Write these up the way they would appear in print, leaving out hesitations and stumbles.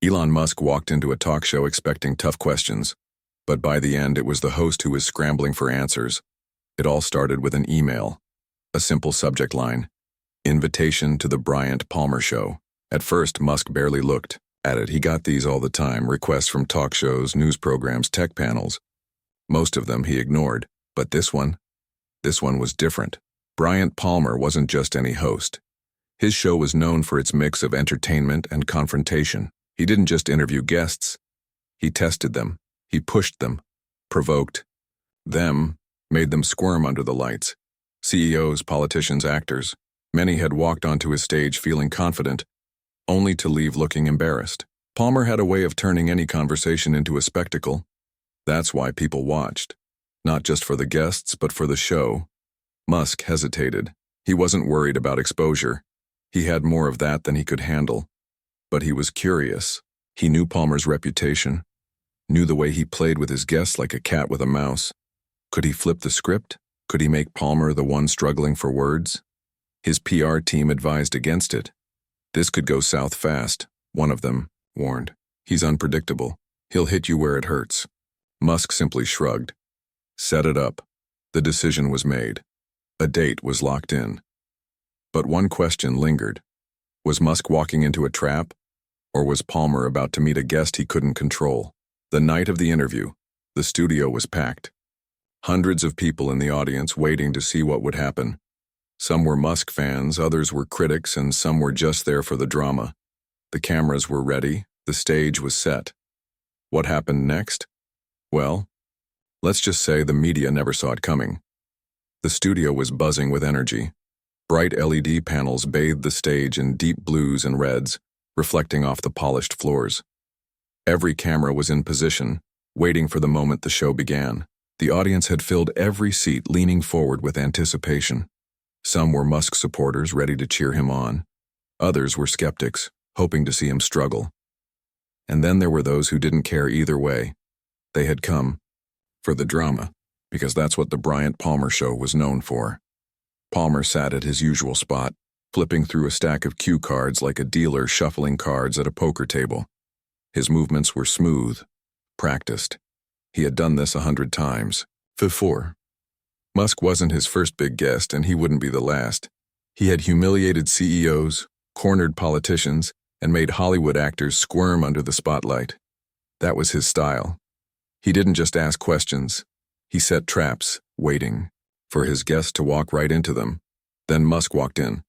Elon Musk walked into a talk show expecting tough questions, but by the end it was the host who was scrambling for answers. It all started with an email. A simple subject line: "Invitation to the Bryant Palmer Show." At first, Musk barely looked at it. He got these all the time, requests from talk shows, news programs, tech panels. Most of them he ignored, but this one was different. Bryant Palmer wasn't just any host. His show was known for its mix of entertainment and confrontation. He didn't just interview guests. He tested them. He pushed them, provoked them, made them squirm under the lights. CEOs, politicians, actors. Many had walked onto his stage feeling confident, only to leave looking embarrassed. Palmer had a way of turning any conversation into a spectacle. That's why people watched. Not just for the guests, but for the show. Musk hesitated. He wasn't worried about exposure. He had more of that than he could handle. But he was curious. He knew Palmer's reputation, knew the way he played with his guests like a cat with a mouse. Could he flip the script? Could he make Palmer the one struggling for words? His PR team advised against it. This could go south fast, one of them warned. He's unpredictable. He'll hit you where it hurts. Musk simply shrugged. Set it up. The decision was made. A date was locked in. But one question lingered. Was Musk walking into a trap? Or was Palmer about to meet a guest he couldn't control? The night of the interview, the studio was packed. Hundreds of people in the audience waiting to see what would happen. Some were Musk fans, others were critics, and some were just there for the drama. The cameras were ready, the stage was set. What happened next? Well, let's just say the media never saw it coming. The studio was buzzing with energy. Bright LED panels bathed the stage in deep blues and reds, reflecting off the polished floors. Every camera was in position, waiting for the moment the show began. The audience had filled every seat, leaning forward with anticipation. Some were Musk supporters, ready to cheer him on. Others were skeptics, hoping to see him struggle. And then there were those who didn't care either way. They had come for the drama, because that's what the Bryant Palmer Show was known for. Palmer sat at his usual spot, flipping through a stack of cue cards like a dealer shuffling cards at a poker table. His movements were smooth, practiced. He had done this 100 times before. Musk wasn't his first big guest, and he wouldn't be the last. He had humiliated CEOs, cornered politicians, and made Hollywood actors squirm under the spotlight. That was his style. He didn't just ask questions. He set traps, waiting for his guests to walk right into them. Then Musk walked in.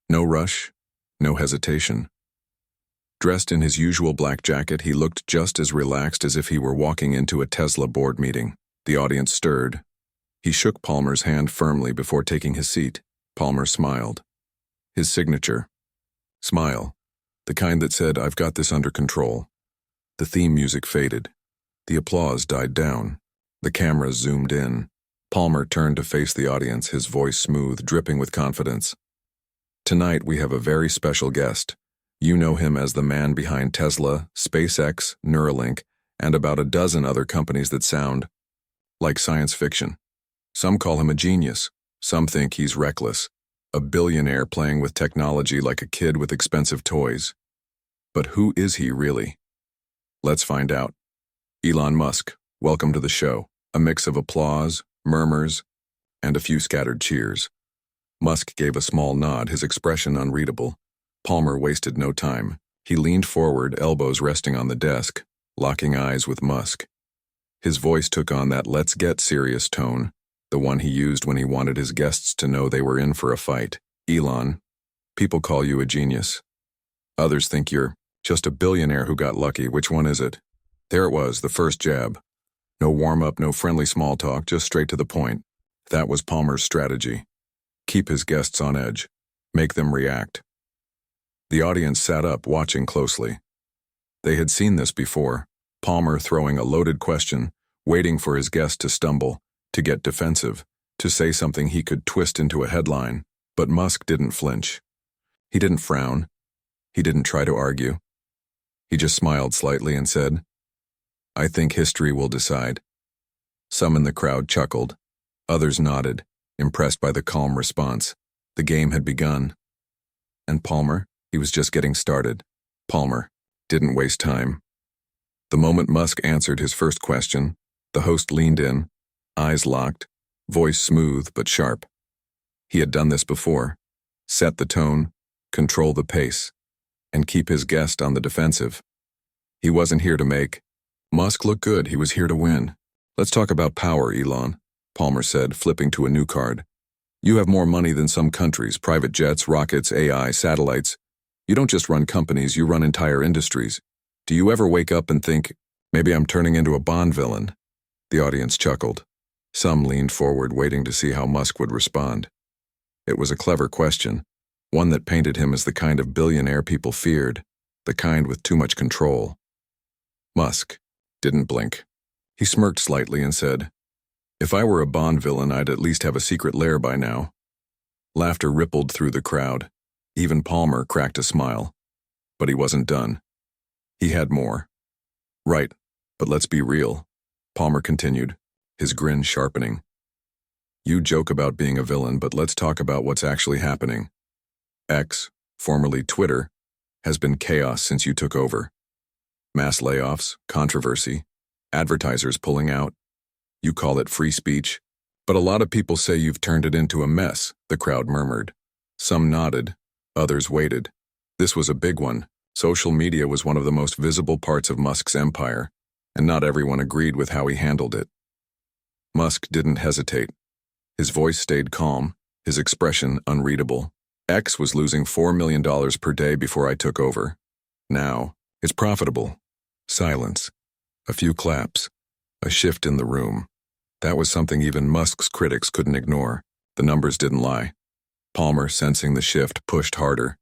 No rush, no hesitation. Dressed in his usual black jacket, he looked just as relaxed as if he were walking into a Tesla board meeting. The audience stirred. He shook Palmer's hand firmly before taking his seat. Palmer smiled. His signature smile, the kind that said, "I've got this under control." The theme music faded. The applause died down. The cameras zoomed in. Palmer turned to face the audience, his voice smooth, dripping with confidence. Tonight we have a very special guest. You know him as the man behind Tesla, SpaceX, Neuralink, and about a dozen other companies that sound like science fiction. Some call him a genius. Some think he's reckless, a billionaire playing with technology like a kid with expensive toys. But who is he really? Let's find out. Elon Musk, welcome to the show. A mix of applause, murmurs, and a few scattered cheers. Musk gave a small nod, his expression unreadable. Palmer wasted no time. He leaned forward, elbows resting on the desk, locking eyes with Musk. His voice took on that "let's get serious" tone, the one he used when he wanted his guests to know they were in for a fight. Elon, people call you a genius. Others think you're just a billionaire who got lucky. Which one is it? There it was, the first jab. No warm-up, no friendly small talk, just straight to the point. That was Palmer's strategy. Keep his guests on edge. Make them react. The audience sat up, watching closely. They had seen this before. Palmer throwing a loaded question, waiting for his guest to stumble, to get defensive, to say something he could twist into a headline. But Musk didn't flinch. He didn't frown. He didn't try to argue. He just smiled slightly and said, "I think history will decide." Some in the crowd chuckled. Others nodded, impressed by the calm response. The game had begun. And Palmer, he was just getting started. Palmer, didn't waste time. The moment Musk answered his first question, the host leaned in, eyes locked, voice smooth but sharp. He had done this before. Set the tone, control the pace, and keep his guest on the defensive. He wasn't here to make Musk look good, he was here to win. Let's talk about power, Elon, Palmer said, flipping to a new card. You have more money than some countries, private jets, rockets, AI, satellites. You don't just run companies, you run entire industries. Do you ever wake up and think, maybe I'm turning into a Bond villain? The audience chuckled. Some leaned forward, waiting to see how Musk would respond. It was a clever question, one that painted him as the kind of billionaire people feared, the kind with too much control. Musk didn't blink. He smirked slightly and said, if I were a Bond villain, I'd at least have a secret lair by now. Laughter rippled through the crowd. Even Palmer cracked a smile. But he wasn't done. He had more. Right, but let's be real, Palmer continued, his grin sharpening. You joke about being a villain, but let's talk about what's actually happening. X, formerly Twitter, has been chaos since you took over. Mass layoffs, controversy, advertisers pulling out. You call it free speech, but a lot of people say you've turned it into a mess, the crowd murmured. Some nodded, others waited. This was a big one. Social media was one of the most visible parts of Musk's empire, and not everyone agreed with how he handled it. Musk didn't hesitate. His voice stayed calm, his expression unreadable. X was losing $4 million per day before I took over. Now, it's profitable. Silence. A few claps. A shift in the room. That was something even Musk's critics couldn't ignore. The numbers didn't lie. Palmer, sensing the shift, pushed harder.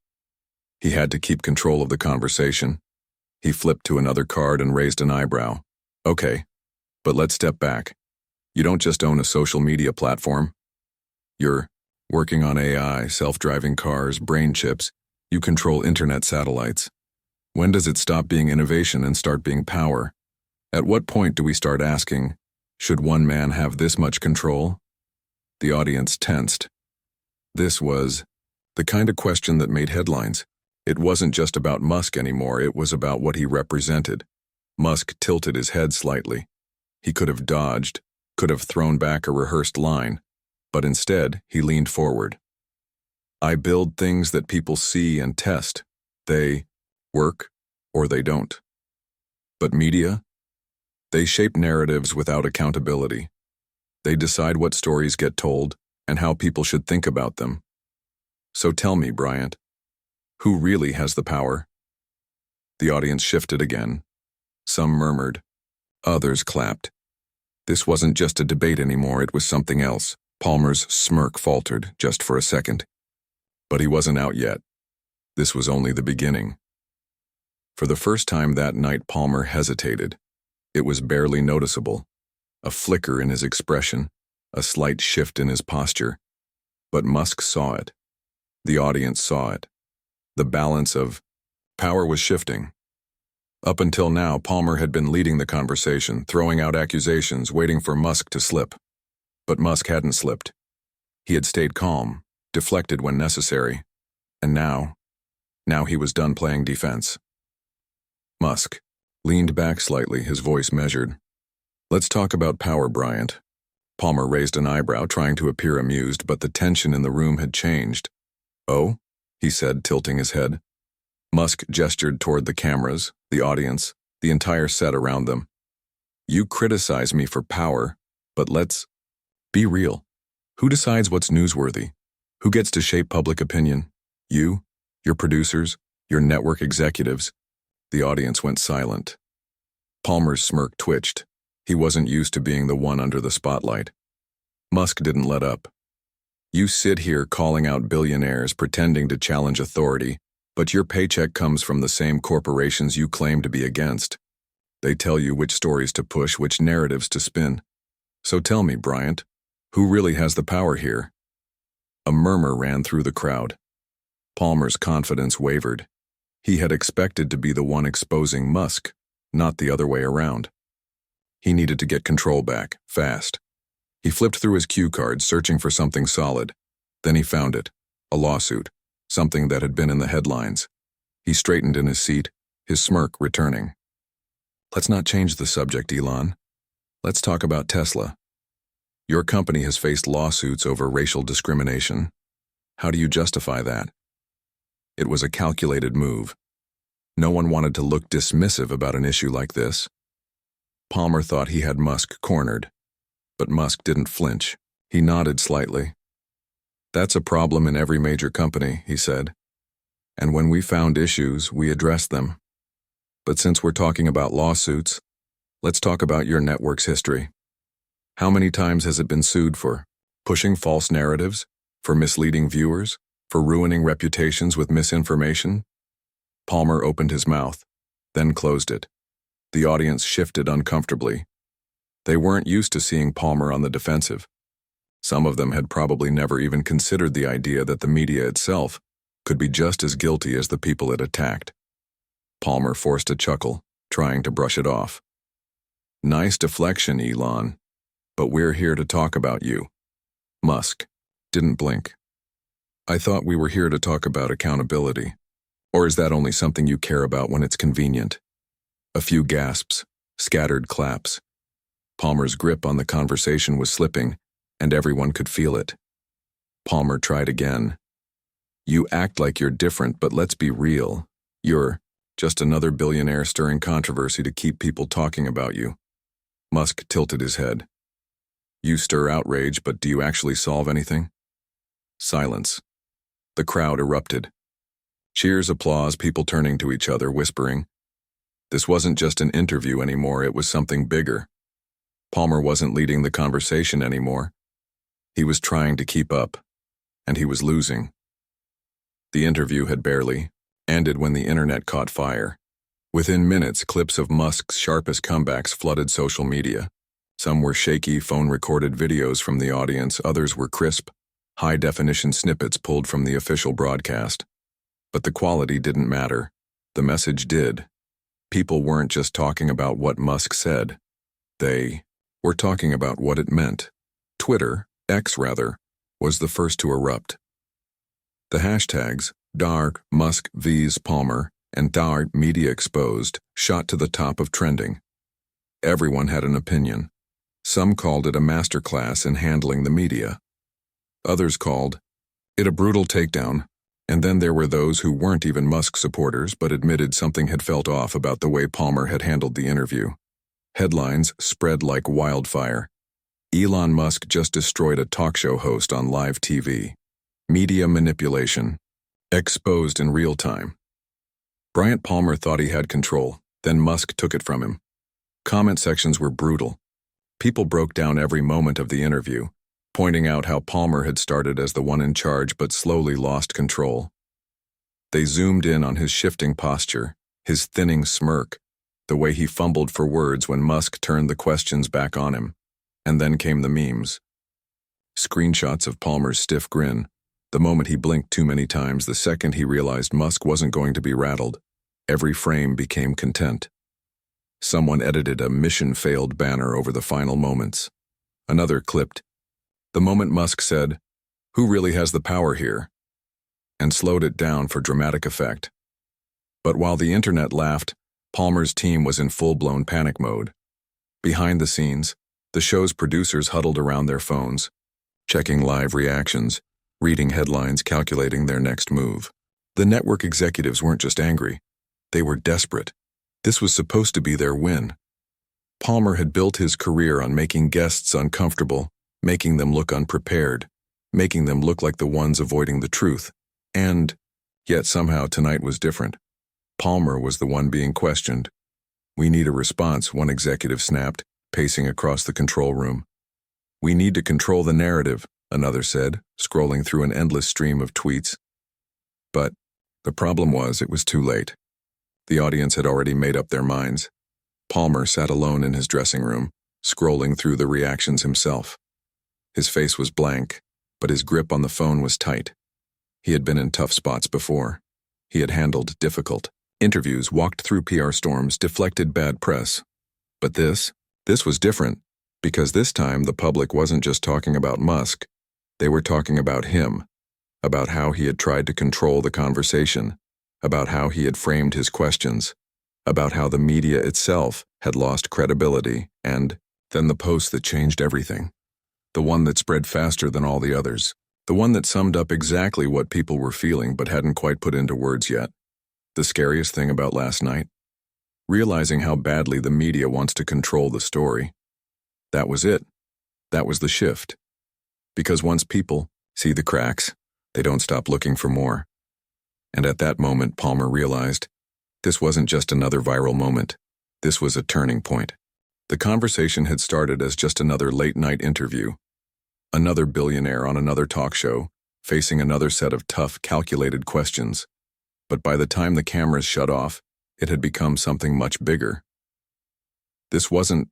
He had to keep control of the conversation. He flipped to another card and raised an eyebrow. Okay, but let's step back. You don't just own a social media platform. You're working on AI, self-driving cars, brain chips. You control internet satellites. When does it stop being innovation and start being power? At what point do we start asking, should one man have this much control? The audience tensed. This was the kind of question that made headlines. It wasn't just about Musk anymore, it was about what he represented. Musk tilted his head slightly. He could have dodged, could have thrown back a rehearsed line, but instead he leaned forward. I build things that people see and test. They work or they don't. But media? They shape narratives without accountability. They decide what stories get told and how people should think about them. So tell me, Bryant, who really has the power? The audience shifted again. Some murmured. Others clapped. This wasn't just a debate anymore, it was something else. Palmer's smirk faltered just for a second. But he wasn't out yet. This was only the beginning. For the first time that night, Palmer hesitated. It was barely noticeable. A flicker in his expression, a slight shift in his posture. But Musk saw it. The audience saw it. The balance of power was shifting. Up until now, Palmer had been leading the conversation, throwing out accusations, waiting for Musk to slip. But Musk hadn't slipped. He had stayed calm, deflected when necessary. And now he was done playing defense. Musk leaned back slightly, his voice measured. Let's talk about power, Bryant. Palmer raised an eyebrow, trying to appear amused, but the tension in the room had changed. Oh? He said, tilting his head. Musk gestured toward the cameras, the audience, the entire set around them. You criticize me for power, but let's be real. Who decides what's newsworthy? Who gets to shape public opinion? You? Your producers? Your network executives? The audience went silent. Palmer's smirk twitched. He wasn't used to being the one under the spotlight. Musk didn't let up. You sit here calling out billionaires, pretending to challenge authority, but your paycheck comes from the same corporations you claim to be against. They tell you which stories to push, which narratives to spin. So tell me, Bryant, who really has the power here? A murmur ran through the crowd. Palmer's confidence wavered. He had expected to be the one exposing Musk, not the other way around. He needed to get control back, fast. He flipped through his cue cards, searching for something solid. Then he found it, a lawsuit, something that had been in the headlines. He straightened in his seat, his smirk returning. Let's not change the subject, Elon. Let's talk about Tesla. Your company has faced lawsuits over racial discrimination. How do you justify that? It was a calculated move. No one wanted to look dismissive about an issue like this. Palmer thought he had Musk cornered, but Musk didn't flinch. He nodded slightly. That's a problem in every major company, he said. And when we found issues, we addressed them. But since we're talking about lawsuits, let's talk about your network's history. How many times has it been sued for pushing false narratives, for misleading viewers, for ruining reputations with misinformation? Palmer opened his mouth, then closed it. The audience shifted uncomfortably. They weren't used to seeing Palmer on the defensive. Some of them had probably never even considered the idea that the media itself could be just as guilty as the people it attacked. Palmer forced a chuckle, trying to brush it off. Nice deflection, Elon. But we're here to talk about you. Musk didn't blink. I thought we were here to talk about accountability. Or is that only something you care about when it's convenient? A few gasps, scattered claps. Palmer's grip on the conversation was slipping, and everyone could feel it. Palmer tried again. You act like you're different, but let's be real. You're just another billionaire stirring controversy to keep people talking about you. Musk tilted his head. You stir outrage, but do you actually solve anything? Silence. The crowd erupted. Cheers, applause, people turning to each other, whispering. This wasn't just an interview anymore, it was something bigger. Palmer wasn't leading the conversation anymore. He was trying to keep up, and he was losing. The interview had barely ended when the internet caught fire. Within minutes, clips of Musk's sharpest comebacks flooded social media. Some were shaky, phone-recorded videos from the audience, others were crisp, high-definition snippets pulled from the official broadcast. But the quality didn't matter. The message did. People weren't just talking about what Musk said. They were talking about what it meant. Twitter, X rather, was the first to erupt. The hashtags #Musk vs Palmer and #Media Exposed shot to the top of trending. Everyone had an opinion. Some called it a masterclass in handling the media. Others called it a brutal takedown, and then there were those who weren't even Musk supporters but admitted something had felt off about the way Palmer had handled the interview. Headlines spread like wildfire. Elon Musk just destroyed a talk show host on live TV. Media manipulation. Exposed in real time. Bryant Palmer thought he had control, then Musk took it from him. Comment sections were brutal. People broke down every moment of the interview, pointing out how Palmer had started as the one in charge but slowly lost control. They zoomed in on his shifting posture, his thinning smirk, the way he fumbled for words when Musk turned the questions back on him. And then came the memes. Screenshots of Palmer's stiff grin, the moment he blinked too many times, the second he realized Musk wasn't going to be rattled. Every frame became content. Someone edited a mission failed banner over the final moments. Another clipped, the moment Musk said, "Who really has the power here?" and slowed it down for dramatic effect. But while the internet laughed, Palmer's team was in full-blown panic mode. Behind the scenes, the show's producers huddled around their phones, checking live reactions, reading headlines, calculating their next move. The network executives weren't just angry. They were desperate. This was supposed to be their win. Palmer had built his career on making guests uncomfortable, making them look unprepared, making them look like the ones avoiding the truth. And yet somehow tonight was different. Palmer was the one being questioned. "We need a response," one executive snapped, pacing across the control room. "We need to control the narrative," another said, scrolling through an endless stream of tweets. But the problem was it was too late. The audience had already made up their minds. Palmer sat alone in his dressing room, scrolling through the reactions himself. His face was blank, but his grip on the phone was tight. He had been in tough spots before. He had handled difficult interviews, walked through PR storms, deflected bad press. But this was different, because this time the public wasn't just talking about Musk. They were talking about him, about how he had tried to control the conversation, about how he had framed his questions, about how the media itself had lost credibility, and then the post that changed everything. The one that spread faster than all the others. The one that summed up exactly what people were feeling but hadn't quite put into words yet. The scariest thing about last night? Realizing how badly the media wants to control the story. That was it. That was the shift. Because once people see the cracks, they don't stop looking for more. And at that moment, Palmer realized this wasn't just another viral moment. This was a turning point. The conversation had started as just another late-night interview. Another billionaire on another talk show, facing another set of tough, calculated questions. But by the time the cameras shut off, it had become something much bigger. This wasn't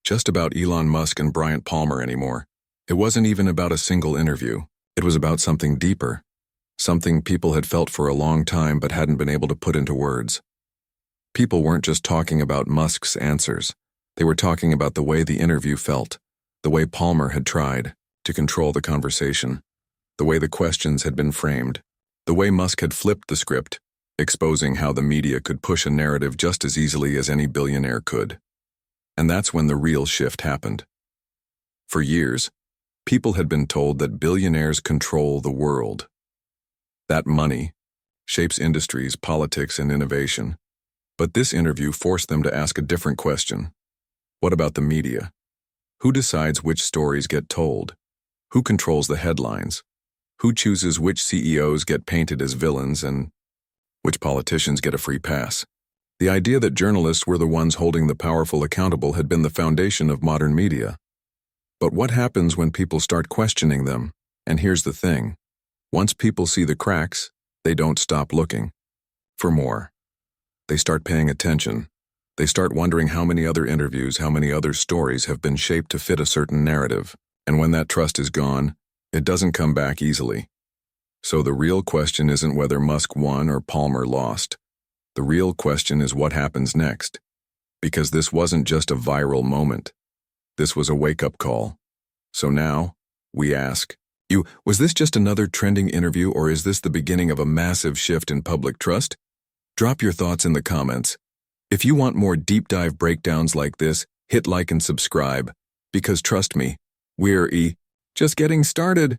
just about Elon Musk and Bryant Palmer anymore. It wasn't even about a single interview. It was about something deeper. Something people had felt for a long time but hadn't been able to put into words. People weren't just talking about Musk's answers. They were talking about the way the interview felt, the way Palmer had tried to control the conversation, the way the questions had been framed, the way Musk had flipped the script, exposing how the media could push a narrative just as easily as any billionaire could. And that's when the real shift happened. For years, people had been told that billionaires control the world. That money shapes industries, politics, and innovation. But this interview forced them to ask a different question. What about the media? Who decides which stories get told? Who controls the headlines? Who chooses which CEOs get painted as villains and which politicians get a free pass? The idea that journalists were the ones holding the powerful accountable had been the foundation of modern media. But what happens when people start questioning them? And here's the thing. Once people see the cracks, they don't stop looking for more. They start paying attention. They start wondering how many other interviews, how many other stories have been shaped to fit a certain narrative. And when that trust is gone, it doesn't come back easily. So the real question isn't whether Musk won or Palmer lost. The real question is what happens next. Because this wasn't just a viral moment. This was a wake-up call. So now, we ask, was this just another trending interview, or is this the beginning of a massive shift in public trust? Drop your thoughts in the comments. If you want more deep dive breakdowns like this, hit like and subscribe. Because trust me, we're just getting started.